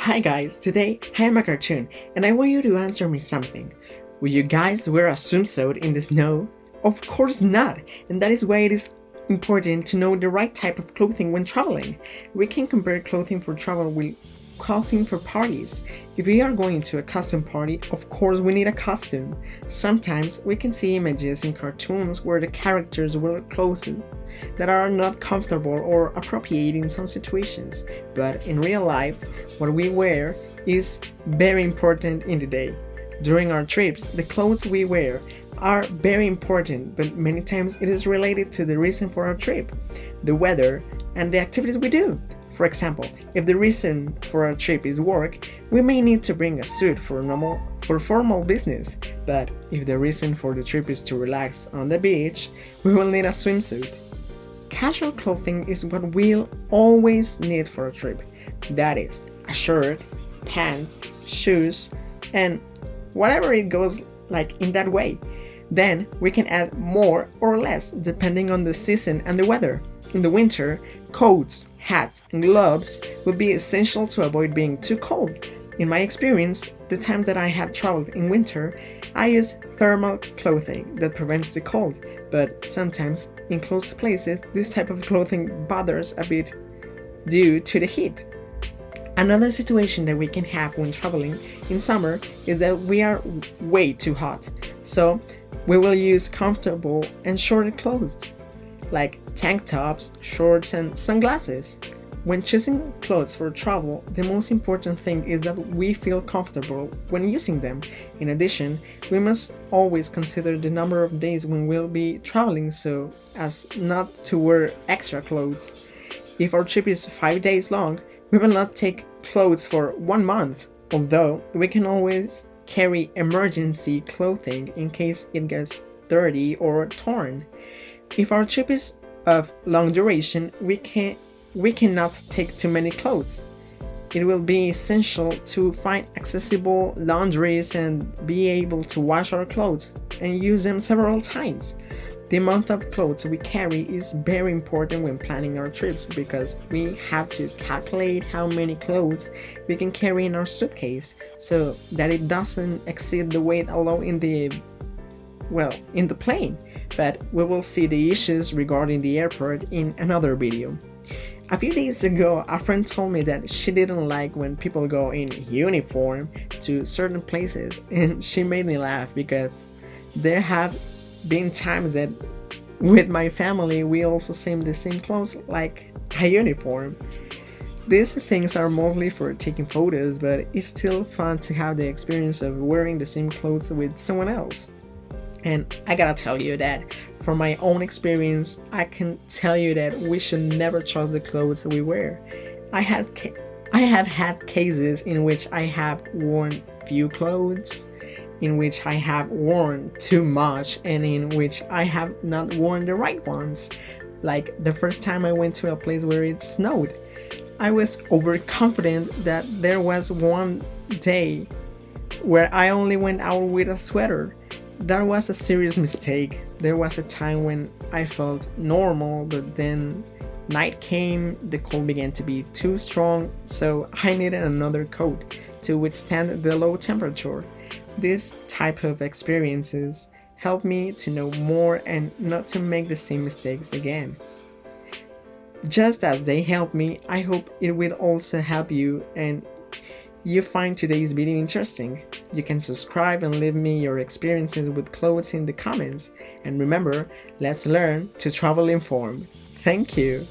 Hi guys, today I am a cartoon and I want you to answer me something. Will you guys wear a swimsuit in the snow? Of course not, and that is why it is important to know the right type of clothing when traveling. We can compare clothing for travel with clothing for parties. If we are going to a costume party, of course we need a costume. Sometimes we can see images in cartoons where the characters wear clothes that are not comfortable or appropriate in some situations, but in real life, what we wear is very important in the day. During our trips, the clothes we wear are very important, but many times it is related to the reason for our trip, the weather, and the activities we do. For example, if the reason for our trip is work, we may need to bring a suit for formal business, but if the reason for the trip is to relax on the beach, we will need a swimsuit. Casual clothing is what we'll always need for a trip. That is, a shirt, pants, shoes, and whatever it goes like in that way. Then we can add more or less depending on the season and the weather. In the winter, coats, hats, and gloves would be essential to avoid being too cold. In my experience, the time that I have traveled in winter, I use thermal clothing that prevents the cold, but sometimes in closed places, this type of clothing bothers a bit due to the heat. Another situation that we can have when traveling in summer is that we are way too hot, so we will use comfortable and shorter clothes like tank tops, shorts, and sunglasses. When choosing clothes for travel, the most important thing is that we feel comfortable when using them. In addition, we must always consider the number of days when we'll be traveling so as not to wear extra clothes. If our trip is 5 days long, we will not take clothes for 1 month, although we can always carry emergency clothing in case it gets dirty or torn. If our trip is of long duration, we cannot take too many clothes. It will be essential to find accessible laundries and be able to wash our clothes and use them several times. The amount of clothes we carry is very important when planning our trips because we have to calculate how many clothes we can carry in our suitcase so that it doesn't exceed the weight allowed in the plane, but we will see the issues regarding the airport in another video. A few days ago, a friend told me that she didn't like when people go in uniform to certain places, and she made me laugh because there have been times that with my family we also seem the same clothes like a uniform. These things are mostly for taking photos, but it's still fun to have the experience of wearing the same clothes with someone else. And I gotta tell you that from my own experience, I can tell you that we should never trust the clothes we wear. I have had cases in which I have worn few clothes, in which I have worn too much, and in which I have not worn the right ones. Like the first time I went to a place where it snowed, I was overconfident that there was one day where I only went out with a sweater. That was a serious mistake. There was a time when I felt normal, but then night came, the cold began to be too strong, so I needed another coat to withstand the low temperature. This type of experiences helped me to know more and not to make the same mistakes again. Just as they helped me, I hope it will also help you and you find today's video interesting. You can subscribe and leave me your experiences with clothes in the comments. And remember, let's learn to travel informed. Thank you.